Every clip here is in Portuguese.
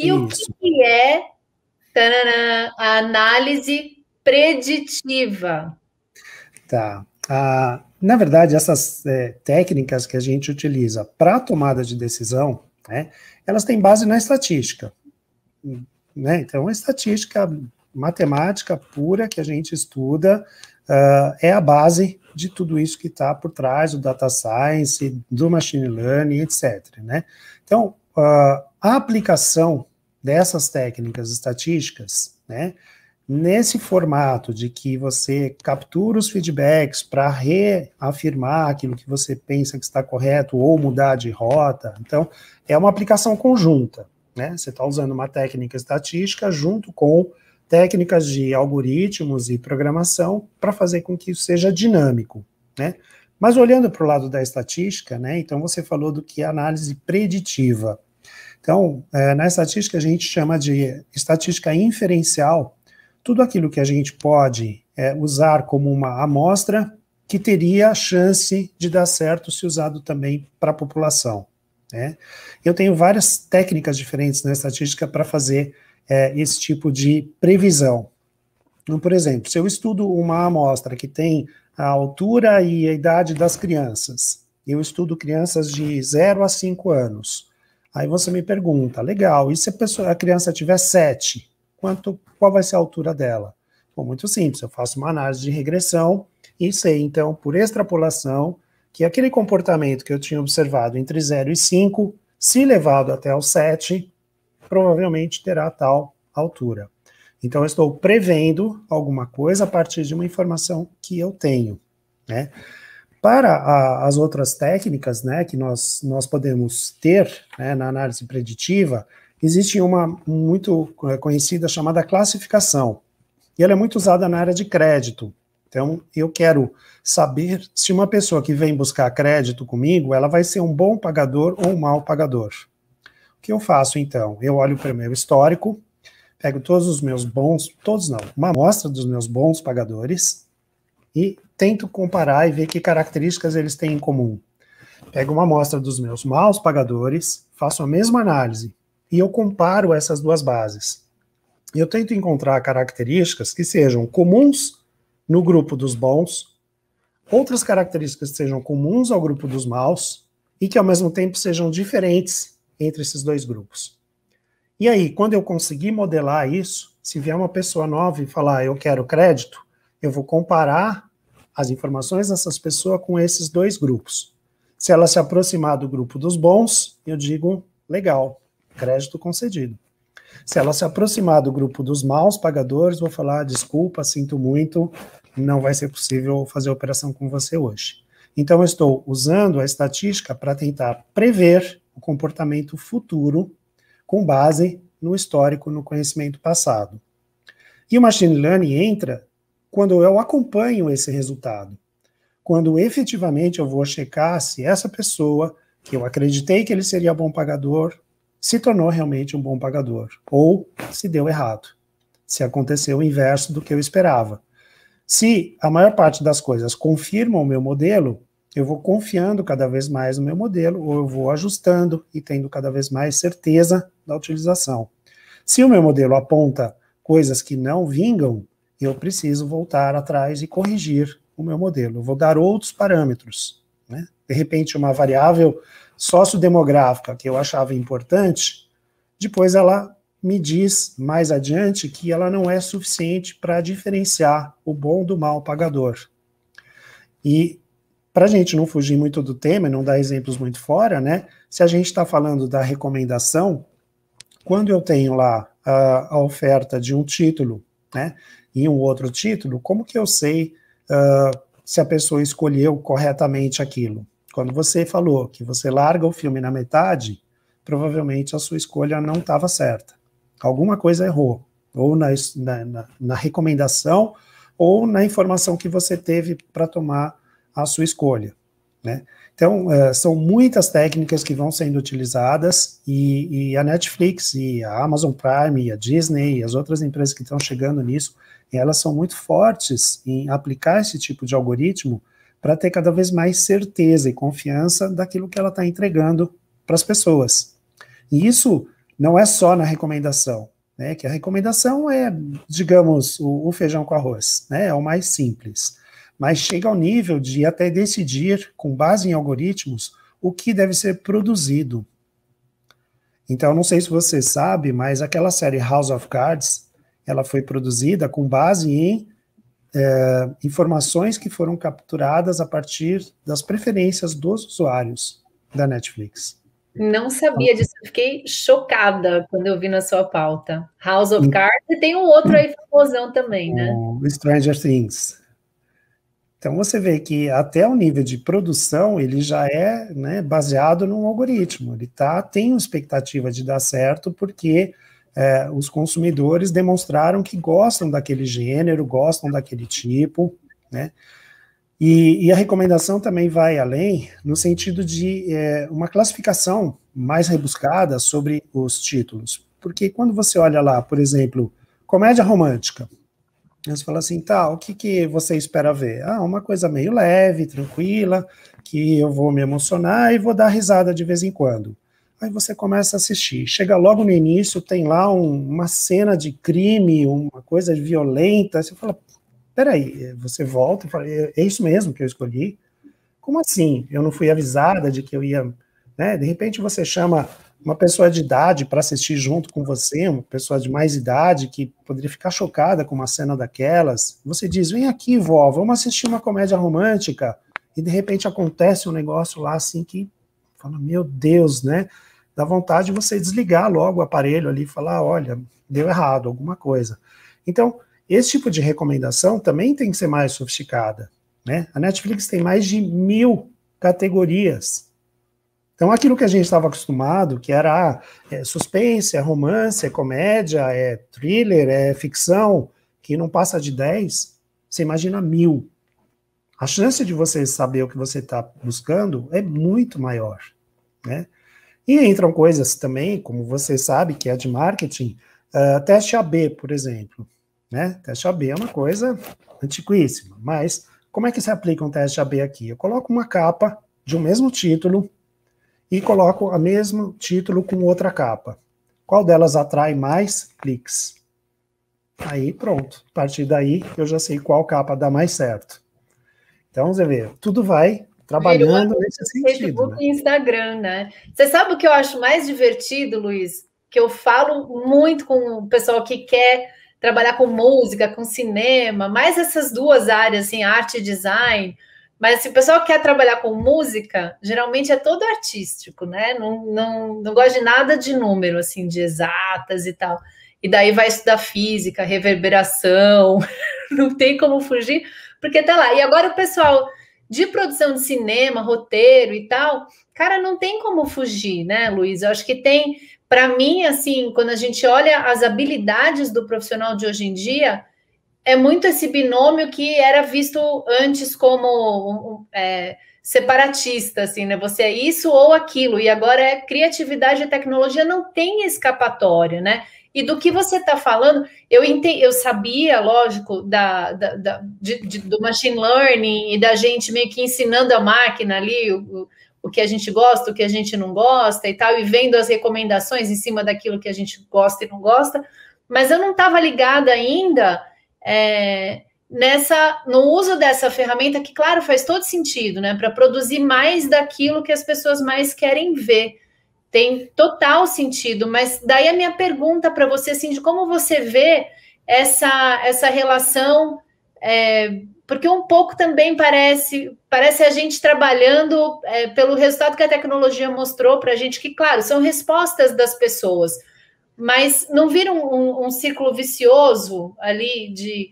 E o Isso. que é, tananã, a análise preditiva? Tá. Na verdade, essas técnicas que a gente utiliza para tomada de decisão, né, elas têm base na estatística. Né? Então, a estatística matemática pura que a gente estuda é a base de tudo isso que está por trás do data science, do machine learning, etc. Né? Então, a aplicação dessas técnicas estatísticas, né, nesse formato de que você captura os feedbacks para reafirmar aquilo que você pensa que está correto ou mudar de rota, então, é uma aplicação conjunta. Né? Você está usando uma técnica estatística junto com técnicas de algoritmos e programação para fazer com que isso seja dinâmico. Né? Mas olhando para o lado da estatística, né, então você falou do que é análise preditiva. Então, na estatística a gente chama de estatística inferencial tudo aquilo que a gente pode usar como uma amostra que teria a chance de dar certo se usado também para a população. Né? Eu tenho várias técnicas diferentes na estatística para fazer esse tipo de previsão. Então, por exemplo, se eu estudo uma amostra que tem a altura e a idade das crianças, eu estudo crianças de 0 a 5 anos, aí você me pergunta, legal, e se a criança tiver 7, qual vai ser a altura dela? Bom, muito simples, eu faço uma análise de regressão e sei, então, por extrapolação, que aquele comportamento que eu tinha observado entre 0 e 5, se levado até o 7, provavelmente terá tal altura. Então, eu estou prevendo alguma coisa a partir de uma informação que eu tenho. Né? Para as outras técnicas, né, que nós podemos ter, né, na análise preditiva, existe uma muito conhecida chamada classificação. E ela é muito usada na área de crédito. Então, eu quero saber se uma pessoa que vem buscar crédito comigo, ela vai ser um bom pagador ou um mau pagador. O que eu faço, então? Eu olho para o meu histórico, pego todos os meus bons, todos não, uma amostra dos meus bons pagadores e tento comparar e ver que características eles têm em comum. Pego uma amostra dos meus maus pagadores, faço a mesma análise e eu comparo essas duas bases. Eu tento encontrar características que sejam comuns no grupo dos bons, outras características que sejam comuns ao grupo dos maus e que ao mesmo tempo sejam diferentes entre esses dois grupos. E aí, quando eu conseguir modelar isso, se vier uma pessoa nova e falar eu quero crédito, eu vou comparar as informações dessas pessoas com esses dois grupos. Se ela se aproximar do grupo dos bons, eu digo legal, crédito concedido. Se ela se aproximar do grupo dos maus pagadores, vou falar, desculpa, sinto muito, não vai ser possível fazer a operação com você hoje. Então, eu estou usando a estatística para tentar prever o comportamento futuro com base no histórico, no conhecimento passado. E o machine learning entra quando eu acompanho esse resultado. Quando efetivamente eu vou checar se essa pessoa, que eu acreditei que ele seria bom pagador, se tornou realmente um bom pagador, ou se deu errado, se aconteceu o inverso do que eu esperava. Se a maior parte das coisas confirmam o meu modelo, eu vou confiando cada vez mais no meu modelo, ou eu vou ajustando e tendo cada vez mais certeza da utilização. Se o meu modelo aponta coisas que não vingam, eu preciso voltar atrás e corrigir o meu modelo. Eu vou dar outros parâmetros. Né? De repente, uma variável sociodemográfica que eu achava importante, depois ela me diz mais adiante que ela não é suficiente para diferenciar o bom do mau pagador. E para a gente não fugir muito do tema e não dar exemplos muito fora, né? Se a gente está falando da recomendação, quando eu tenho lá a oferta de um título, né, e um outro título, como que eu sei se a pessoa escolheu corretamente aquilo? Quando você falou que você larga o filme na metade, provavelmente a sua escolha não estava certa. Alguma coisa errou, ou na recomendação, ou na informação que você teve para tomar a sua escolha. Né? Então, são muitas técnicas que vão sendo utilizadas, e a Netflix, e a Amazon Prime, e a Disney, e as outras empresas que estão chegando nisso, elas são muito fortes em aplicar esse tipo de algoritmo para ter cada vez mais certeza e confiança daquilo que ela está entregando para as pessoas. E isso não é só na recomendação, né? Que a recomendação é, digamos, o feijão com arroz, né? É o mais simples. Mas chega ao nível de até decidir, com base em algoritmos, o que deve ser produzido. Então, não sei se você sabe, mas aquela série House of Cards, ela foi produzida com base em informações que foram capturadas a partir das preferências dos usuários da Netflix. Não sabia disso, eu fiquei chocada quando eu vi na sua pauta. House of Cards, e tem um outro aí famosão também, né? O Stranger Things. Então você vê que até o nível de produção ele já é, né, baseado num algoritmo. Ele tem uma expectativa de dar certo porque os consumidores demonstraram que gostam daquele gênero, gostam daquele tipo, né? E a recomendação também vai além, no sentido de uma classificação mais rebuscada sobre os títulos. Porque quando você olha lá, por exemplo, comédia romântica, você fala assim, tá, o que você espera ver? Ah, uma coisa meio leve, tranquila, que eu vou me emocionar e vou dar risada de vez em quando. Aí você começa a assistir. Chega logo no início, tem lá uma cena de crime, uma coisa violenta, você fala, peraí, você volta e fala, é isso mesmo que eu escolhi? Como assim? Eu não fui avisada de que eu ia... Né? De repente você chama uma pessoa de idade para assistir junto com você, uma pessoa de mais idade que poderia ficar chocada com uma cena daquelas. Você diz, vem aqui, vó, vamos assistir uma comédia romântica. E de repente acontece um negócio lá assim que fala, meu Deus, né? Dá vontade de você desligar logo o aparelho ali e falar, olha, deu errado, alguma coisa. Então, esse tipo de recomendação também tem que ser mais sofisticada, né? A Netflix tem mais de 1000 categorias. Então, aquilo que a gente estava acostumado, que era suspense, é romance, é comédia, é thriller, é ficção, que não passa de 10, você imagina 1000. A chance de você saber o que você está buscando é muito maior, né? E entram coisas também, como você sabe, que é de marketing, teste AB, por exemplo, né? Teste AB é uma coisa antiquíssima, mas como é que se aplica um teste AB aqui? Eu coloco uma capa de um mesmo título e coloco o mesmo título com outra capa. Qual delas atrai mais cliques? Aí pronto, a partir daí eu já sei qual capa dá mais certo. Então você vê, tudo vai trabalhando nesse sentido. Facebook e Instagram, né? Você sabe o que eu acho mais divertido, Luiz? Que eu falo muito com o pessoal que quer trabalhar com música, com cinema, mais essas duas áreas, assim, arte e design. Mas se o pessoal quer trabalhar com música, geralmente é todo artístico, né? Não gosta de nada de número, assim, de exatas e tal. E daí vai estudar física, reverberação, não tem como fugir, porque tá lá. E agora o pessoal de produção de cinema, roteiro e tal, cara, não tem como fugir, né, Luiz? Eu acho que tem, para mim, assim, quando a gente olha as habilidades do profissional de hoje em dia, é muito esse binômio que era visto antes como separatista, assim, né? Você é isso ou aquilo, e agora é criatividade e tecnologia, não tem escapatória, né? E do que você está falando, eu sabia, lógico, do machine learning e da gente meio que ensinando a máquina ali o que a gente gosta, o que a gente não gosta e tal, e vendo as recomendações em cima daquilo que a gente gosta e não gosta, mas eu não estava ligada ainda no uso dessa ferramenta, que, claro, faz todo sentido, né? Para produzir mais daquilo que as pessoas mais querem ver. Tem total sentido, mas daí a minha pergunta para você, assim, de como você vê essa relação, porque um pouco também parece a gente trabalhando pelo resultado que a tecnologia mostrou para a gente, que, claro, são respostas das pessoas, mas não vira um círculo vicioso ali de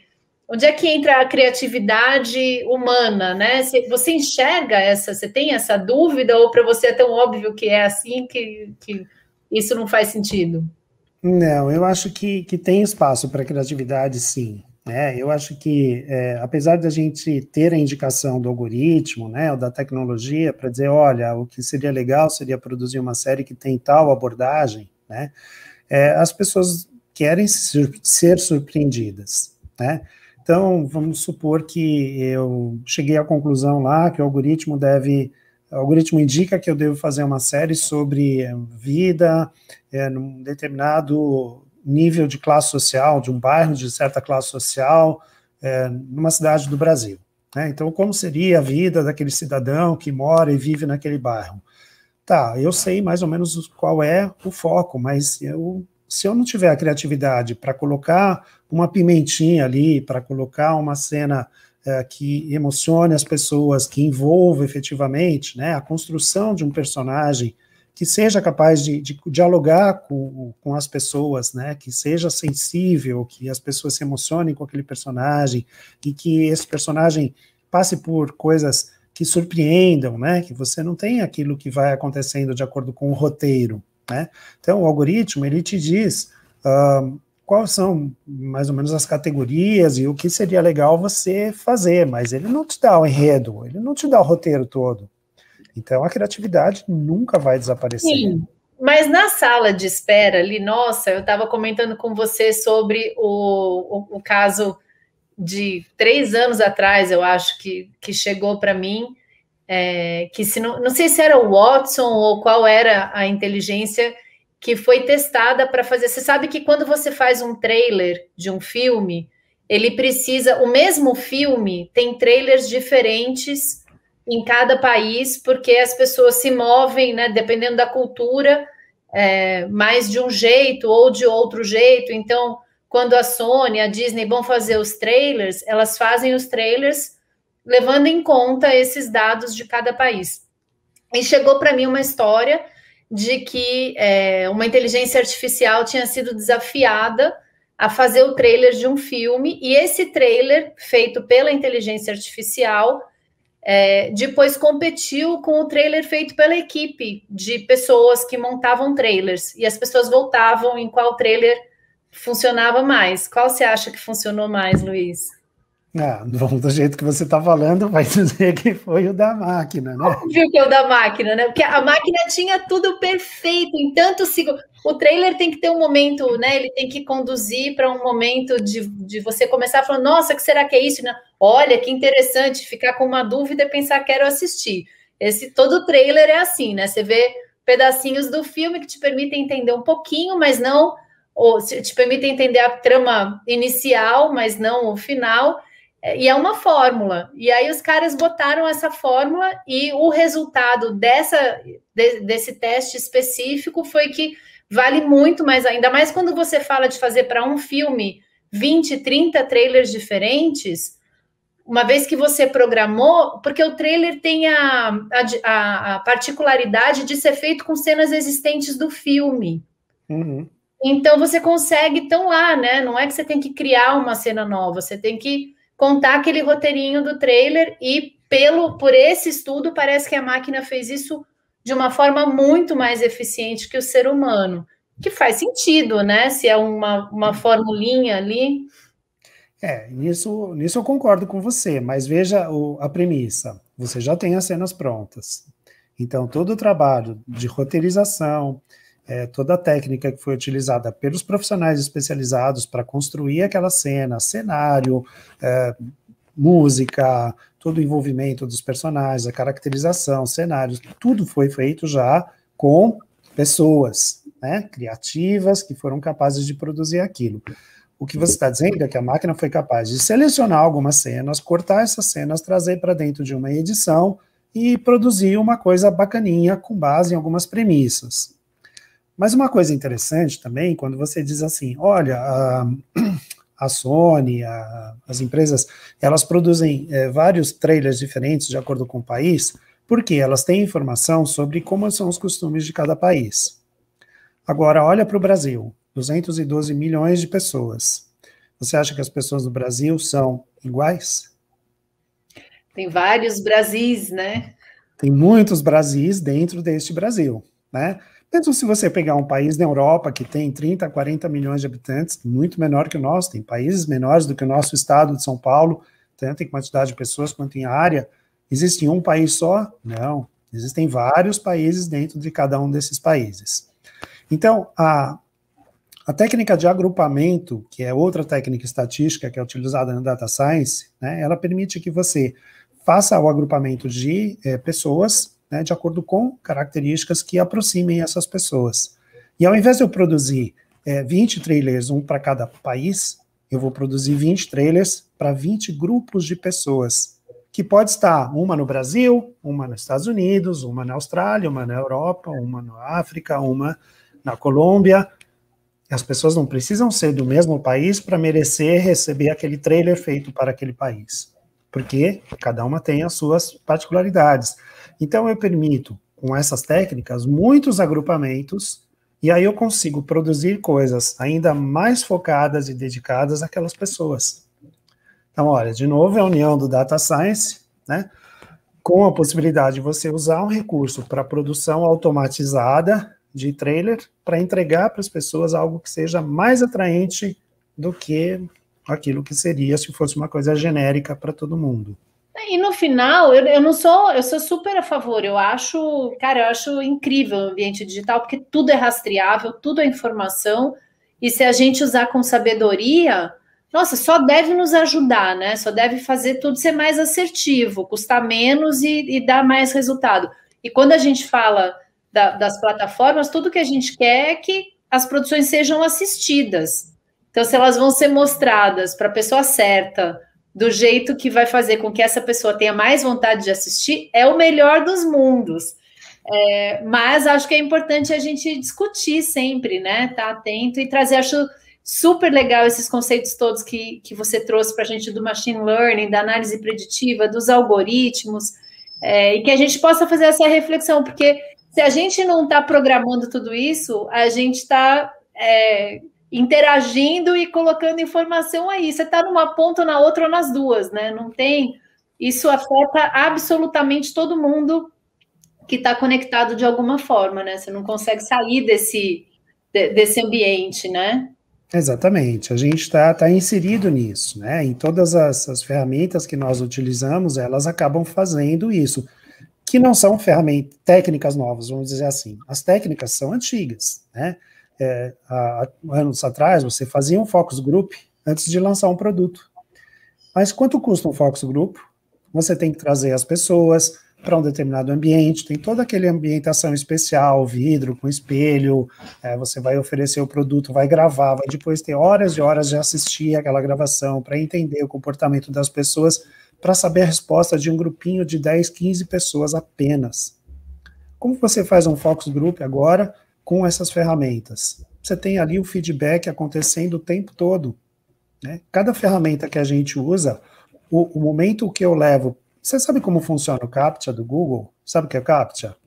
onde é que entra a criatividade humana, né? Você enxerga você tem essa dúvida, ou para você é tão óbvio que é assim que isso não faz sentido? Não, eu acho que tem espaço para criatividade, sim. Né? Eu acho que, apesar da gente ter a indicação do algoritmo, né, ou da tecnologia, para dizer, olha, o que seria legal seria produzir uma série que tem tal abordagem, né? As pessoas querem ser surpreendidas, né? Então, vamos supor que eu cheguei à conclusão lá que o algoritmo deve o algoritmo indica que eu devo fazer uma série sobre vida num determinado nível de classe social, de um bairro de certa classe social, numa cidade do Brasil. Né? Então, como seria a vida daquele cidadão que mora e vive naquele bairro? Tá, eu sei mais ou menos qual é o foco, mas se eu não tiver a criatividade para colocar uma pimentinha ali, para colocar uma cena que emocione as pessoas, que envolva efetivamente, né, a construção de um personagem que seja capaz de dialogar com as pessoas, né, que seja sensível, que as pessoas se emocionem com aquele personagem, e que esse personagem passe por coisas que surpreendam, né, que você não tem aquilo que vai acontecendo de acordo com o roteiro, né. Então, o algoritmo, ele te diz quais são, mais ou menos, as categorias e o que seria legal você fazer, mas ele não te dá o enredo, ele não te dá o roteiro todo. Então, a criatividade nunca vai desaparecer. Sim, mas na sala de espera ali, nossa, eu estava comentando com você sobre o caso de 3 anos atrás, eu acho que chegou para mim, que se não sei se era o Watson ou qual era a inteligência que foi testada para fazer. Você sabe que quando você faz um trailer de um filme, ele precisa, o mesmo filme tem trailers diferentes em cada país, porque as pessoas se movem, né, dependendo da cultura, mais de um jeito ou de outro jeito. Então, quando a Sony, a Disney vão fazer os trailers, elas fazem os trailers levando em conta esses dados de cada país. E chegou para mim uma história de que uma inteligência artificial tinha sido desafiada a fazer o trailer de um filme, e esse trailer, feito pela inteligência artificial, depois competiu com o trailer feito pela equipe de pessoas que montavam trailers, e as pessoas votavam em qual trailer funcionava mais. Qual você acha que funcionou mais, Luiz? Do jeito que você está falando, vai dizer que foi o da máquina, né? Óbvio que é o da máquina, né? Porque a máquina tinha tudo perfeito, em tantos segundos. O trailer tem que ter um momento, né? Ele tem que conduzir para um momento de você começar falando, nossa, o que será que é isso? Olha, que interessante, ficar com uma dúvida e pensar, quero assistir. Todo trailer é assim, né? Você vê pedacinhos do filme que te permitem entender um pouquinho, mas não, ou te permitem entender a trama inicial, mas não o final. E é uma fórmula, e aí os caras botaram essa fórmula, e o resultado desse teste específico foi que vale muito mais, ainda mais quando você fala de fazer para um filme 20, 30 trailers diferentes, uma vez que você programou, porque o trailer tem a particularidade de ser feito com cenas existentes do filme. Uhum. Então você consegue, estão lá, né? Não é que você tem que criar uma cena nova, você tem que contar aquele roteirinho do trailer, e por esse estudo parece que a máquina fez isso de uma forma muito mais eficiente que o ser humano, que faz sentido, né? Se é uma formulinha ali. Nisso eu concordo com você, mas veja a premissa. Você já tem as cenas prontas. Então, todo o trabalho de roteirização, toda a técnica que foi utilizada pelos profissionais especializados para construir aquela cena, cenário, música, todo o envolvimento dos personagens, a caracterização, cenários, tudo foi feito já com pessoas, né, criativas, que foram capazes de produzir aquilo. O que você está dizendo é que a máquina foi capaz de selecionar algumas cenas, cortar essas cenas, trazer para dentro de uma edição e produzir uma coisa bacaninha com base em algumas premissas. Mas uma coisa interessante também, quando você diz assim, olha, a Sony, as empresas, elas produzem vários trailers diferentes de acordo com o país, porque elas têm informação sobre como são os costumes de cada país. Agora, olha para o Brasil, 212 milhões de pessoas. Você acha que as pessoas do Brasil são iguais? Tem vários Brasis, né? Tem muitos Brasis dentro deste Brasil, né? Mesmo se você pegar um país da Europa que tem 30, 40 milhões de habitantes, muito menor que o nosso, tem países menores do que o nosso estado de São Paulo, tanto em quantidade de pessoas quanto em área. Existe um país só? Não. Existem vários países dentro de cada um desses países. Então, a técnica de agrupamento, que é outra técnica estatística que é utilizada na Data Science, né, ela permite que você faça o agrupamento de pessoas né, de acordo com características que aproximem essas pessoas. E ao invés de eu produzir 20 trailers, um para cada país, eu vou produzir 20 trailers para 20 grupos de pessoas, que pode estar uma no Brasil, uma nos Estados Unidos, uma na Austrália, uma na Europa, uma na África, uma na Colômbia. As pessoas não precisam ser do mesmo país para merecer receber aquele trailer feito para aquele país, porque cada uma tem as suas particularidades. Então eu permito, com essas técnicas, muitos agrupamentos, e aí eu consigo produzir coisas ainda mais focadas e dedicadas àquelas pessoas. Então, olha, de novo, é a união do Data Science, né, com a possibilidade de você usar um recurso para produção automatizada de trailer, para entregar para as pessoas algo que seja mais atraente do que aquilo que seria se fosse uma coisa genérica para todo mundo. E no final, eu sou super a favor, eu acho incrível o ambiente digital, porque tudo é rastreável, tudo é informação, e se a gente usar com sabedoria, nossa, só deve nos ajudar, né? Só deve fazer tudo ser mais assertivo, custar menos e dar mais resultado. E quando a gente fala das plataformas, tudo que a gente quer é que as produções sejam assistidas. Então, se elas vão ser mostradas para a pessoa certa, do jeito que vai fazer com que essa pessoa tenha mais vontade de assistir, é o melhor dos mundos. Mas acho que é importante a gente discutir sempre, né? Tá atento e trazer, acho super legal esses conceitos todos que você trouxe para a gente do machine learning, da análise preditiva, dos algoritmos, e que a gente possa fazer essa reflexão, porque se a gente não está programando tudo isso, a gente está interagindo e colocando informação aí. Você está numa ponta, na outra ou nas duas, né? Não tem. Isso afeta absolutamente todo mundo que está conectado de alguma forma, né? Você não consegue sair desse ambiente, né? Exatamente, a gente está inserido nisso, né? Em todas as ferramentas que nós utilizamos, elas acabam fazendo isso, que não são técnicas novas, vamos dizer assim. As técnicas são antigas, né? Há anos atrás, você fazia um focus group antes de lançar um produto. Mas quanto custa um focus group? Você tem que trazer as pessoas para um determinado ambiente, tem toda aquela ambientação especial, vidro com espelho, você vai oferecer o produto, vai gravar, vai depois ter horas e horas de assistir aquela gravação para entender o comportamento das pessoas, para saber a resposta de um grupinho de 10, 15 pessoas apenas. Como você faz um focus group agora com essas ferramentas? Você tem ali o feedback acontecendo o tempo todo, né? Cada ferramenta que a gente usa, o momento que eu levo. Você sabe como funciona o CAPTCHA do Google? Sabe o que é o CAPTCHA?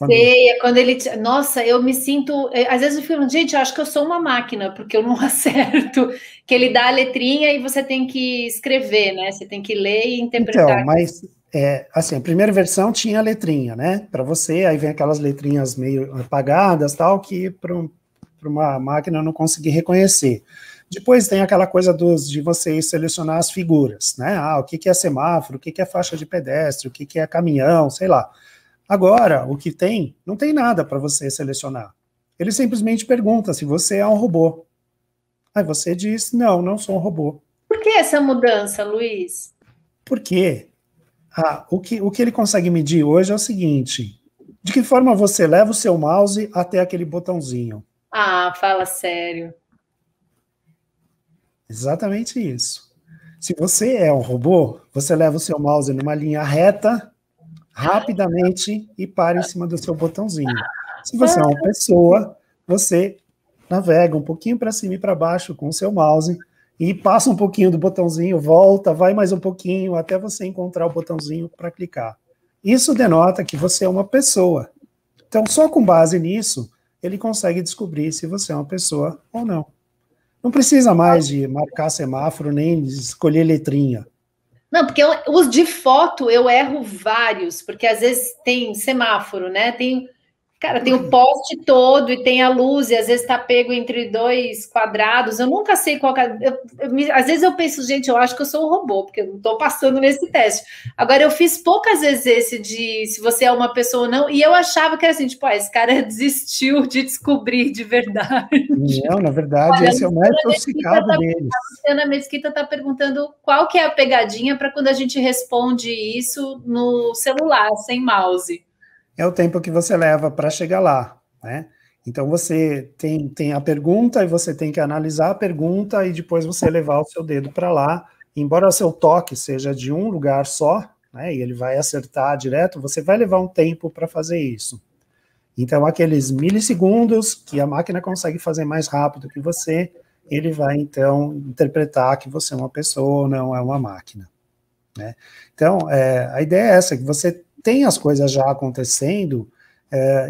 Sei, é quando ele... Nossa, eu me sinto... Às vezes eu fico, gente, eu acho que eu sou uma máquina, porque eu não acerto. Que ele dá a letrinha e você tem que escrever, né? Você tem que ler e interpretar. Então, mas, assim, a primeira versão tinha a letrinha, né? Para você, aí vem aquelas letrinhas meio apagadas, tal, que para uma máquina não conseguir reconhecer. Depois tem aquela coisa de você selecionar as figuras, né? O que é semáforo, o que é faixa de pedestre, o que é caminhão, sei lá. Agora, o que tem, não tem nada para você selecionar. Ele simplesmente pergunta se você é um robô. Aí você diz, não sou um robô. Por que essa mudança, Luiz? Porque o que ele consegue medir hoje é o seguinte, de que forma você leva o seu mouse até aquele botãozinho. Fala sério. Exatamente isso. Se você é um robô, você leva o seu mouse numa linha reta, rapidamente, e para em cima do seu botãozinho. Se você é uma pessoa, você navega um pouquinho para cima e para baixo com o seu mouse, e passa um pouquinho do botãozinho, volta, vai mais um pouquinho, até você encontrar o botãozinho para clicar. Isso denota que você é uma pessoa. Então, só com base nisso, ele consegue descobrir se você é uma pessoa ou não. Não precisa mais de marcar semáforo, nem de escolher letrinha. Não, porque os de foto eu erro vários, porque às vezes tem semáforo, né? Tem o poste todo e tem a luz, e às vezes tá pego entre dois quadrados. Eu nunca sei qual é. Às vezes eu penso, gente, eu acho que eu sou um robô, porque eu não tô passando nesse teste. Agora, eu fiz poucas vezes esse de se você é uma pessoa ou não, e eu achava que era assim, tipo, esse cara desistiu de descobrir de verdade. Não, na verdade, esse é o mais sofisticado deles. A Luciana Mesquita está perguntando qual que é a pegadinha para quando a gente responde isso no celular, sem mouse. é o tempo que você leva para chegar lá, né? Então, você tem a pergunta e você tem que analisar a pergunta e depois você levar o seu dedo para lá. Embora o seu toque seja de um lugar só, né, e ele vai acertar direto, você vai levar um tempo para fazer isso. Então, aqueles milissegundos que a máquina consegue fazer mais rápido que você, ele vai, então, interpretar que você é uma pessoa, não é uma máquina, né? Então, a ideia é essa, que você tem as coisas já acontecendo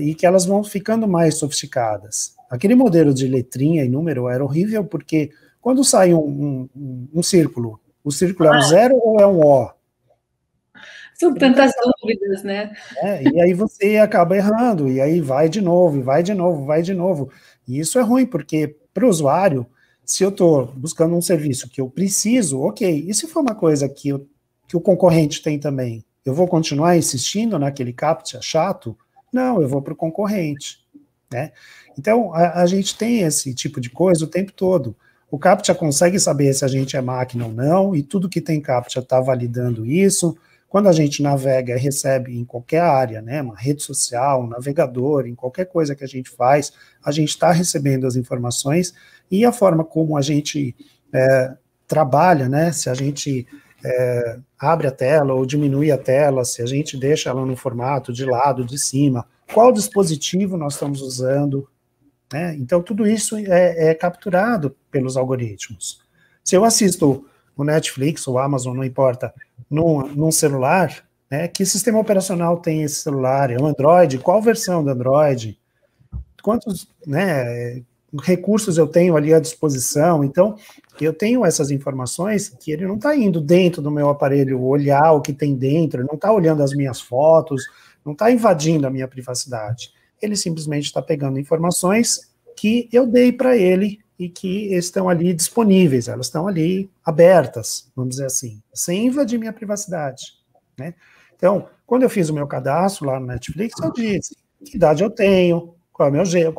e que elas vão ficando mais sofisticadas. Aquele modelo de letrinha e número era horrível, porque quando sai um círculo, o círculo é um zero ou é um O? São tantas dúvidas, né? E aí você acaba errando, e aí vai de novo, e vai de novo, vai de novo. E isso é ruim, porque para o usuário, se eu estou buscando um serviço que eu preciso, ok, e se for uma coisa que o concorrente tem também, eu vou continuar insistindo naquele CAPTCHA chato? Não, eu vou para o concorrente, né? Então, a gente tem esse tipo de coisa o tempo todo. O CAPTCHA consegue saber se a gente é máquina ou não, e tudo que tem CAPTCHA está validando isso. Quando a gente navega e recebe em qualquer área, né, uma rede social, um navegador, em qualquer coisa que a gente faz, a gente está recebendo as informações, e a forma como a gente trabalha, né, se a gente abre a tela ou diminui a tela, se a gente deixa ela no formato de lado, de cima, qual dispositivo nós estamos usando, né? Então tudo isso é capturado pelos algoritmos. Se eu assisto o Netflix, o Amazon, não importa, num celular, né, que sistema operacional tem esse celular? É um Android? Qual versão do Android? Quantos, né, recursos eu tenho ali à disposição? Então, eu tenho essas informações que ele não está indo dentro do meu aparelho olhar o que tem dentro, não está olhando as minhas fotos, não está invadindo a minha privacidade. Ele simplesmente está pegando informações que eu dei para ele e que estão ali disponíveis, elas estão ali abertas, vamos dizer assim, sem invadir minha privacidade, né? Então, quando eu fiz o meu cadastro lá no Netflix, eu disse que idade eu tenho, qual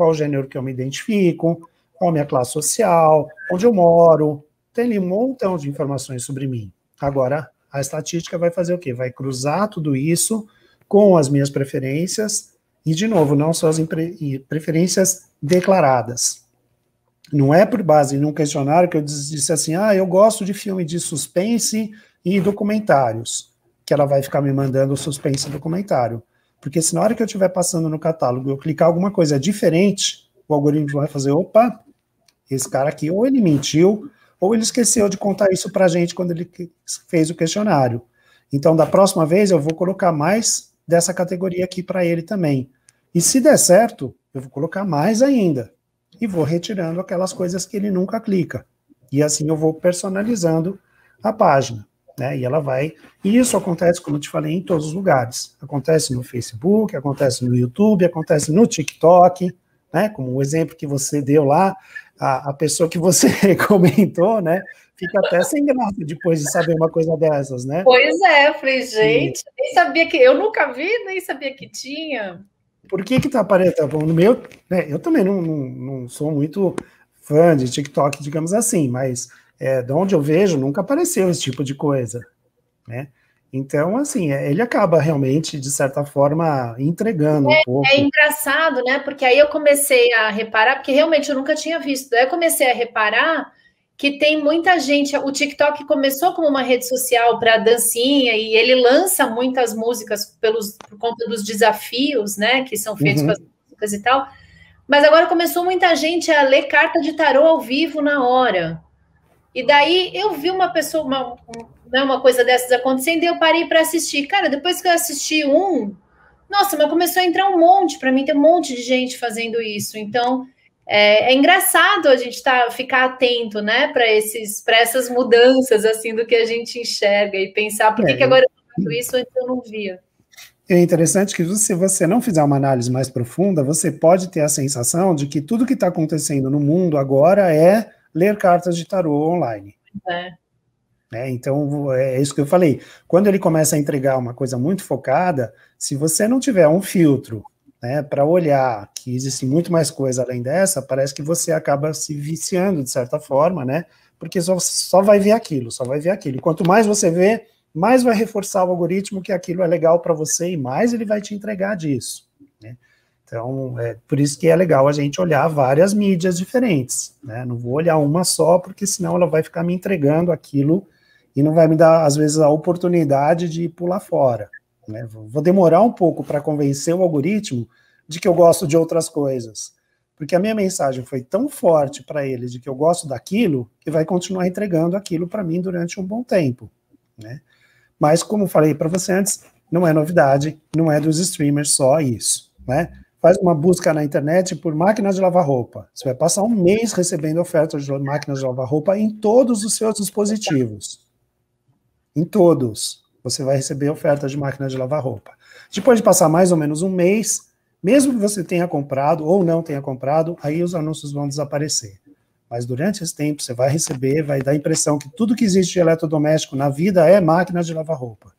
o gênero que eu me identifico, qual a minha classe social, onde eu moro, tem ali um montão de informações sobre mim. Agora, a estatística vai fazer o quê? Vai cruzar tudo isso com as minhas preferências, e, de novo, não só as preferências declaradas. Não é por base num questionário que eu disse assim, eu gosto de filme de suspense e documentários, que ela vai ficar me mandando suspense e documentário. Porque se na hora que eu estiver passando no catálogo eu clicar alguma coisa diferente, o algoritmo vai fazer, opa, esse cara aqui ou ele mentiu, ou ele esqueceu de contar isso pra gente quando ele fez o questionário. Então, da próxima vez, eu vou colocar mais dessa categoria aqui para ele também. E se der certo, eu vou colocar mais ainda. E vou retirando aquelas coisas que ele nunca clica. E assim eu vou personalizando a página, né? E ela vai... E isso acontece, como eu te falei, em todos os lugares. Acontece no Facebook, acontece no YouTube, acontece no TikTok, né? Como o exemplo que você deu lá, a pessoa que você comentou, né? Fica até sem graça depois de saber uma coisa dessas, né? Pois é, eu falei, gente, nem sabia que... Eu nunca vi, nem sabia que tinha. Por que tá aparecendo? No meu, né, eu também não sou muito fã de TikTok, digamos assim, mas de onde eu vejo, nunca apareceu esse tipo de coisa, né? Então, assim, ele acaba realmente, de certa forma, entregando um pouco. É engraçado, né? Porque aí eu comecei a reparar, porque realmente eu nunca tinha visto. Daí eu comecei a reparar que tem muita gente. O TikTok começou como uma rede social para dancinha e ele lança muitas músicas por conta dos desafios, né? Que são feitos com as músicas e tal. Mas agora começou muita gente a ler carta de tarô ao vivo na hora. E daí eu vi uma pessoa, uma coisa dessas acontecendo, e eu parei para assistir. Cara, depois que eu assisti nossa, mas começou a entrar um monte, para mim tem um monte de gente fazendo isso. Então, é engraçado a gente ficar atento, né, para essas mudanças, assim, do que a gente enxerga e pensar, por que agora eu tô fazendo isso, antes eu não via. É interessante que se você não fizer uma análise mais profunda, você pode ter a sensação de que tudo que está acontecendo no mundo agora é ler cartas de tarô online. Então, é isso que eu falei. Quando ele começa a entregar uma coisa muito focada, se você não tiver um filtro, né, para olhar que existe muito mais coisa além dessa, parece que você acaba se viciando de certa forma, né? Porque só vai ver aquilo, só vai ver aquilo. Quanto mais você vê, mais vai reforçar o algoritmo que aquilo é legal para você e mais ele vai te entregar disso, né? Então, por isso que é legal a gente olhar várias mídias diferentes, né? Não vou olhar uma só, porque senão ela vai ficar me entregando aquilo e não vai me dar, às vezes, a oportunidade de pular fora, né? Vou demorar um pouco para convencer o algoritmo de que eu gosto de outras coisas, porque a minha mensagem foi tão forte para ele de que eu gosto daquilo, que vai continuar entregando aquilo para mim durante um bom tempo, né? Mas, como falei para você antes, não é novidade, não é dos streamers só isso, né? Faz uma busca na internet por máquinas de lavar roupa. Você vai passar um mês recebendo ofertas de máquinas de lavar roupa em todos os seus dispositivos. Em todos. Você vai receber ofertas de máquinas de lavar roupa. Depois de passar mais ou menos um mês, mesmo que você tenha comprado ou não tenha comprado, aí os anúncios vão desaparecer. Mas durante esse tempo você vai receber, vai dar a impressão que tudo que existe de eletrodoméstico na vida é máquina de lavar roupa.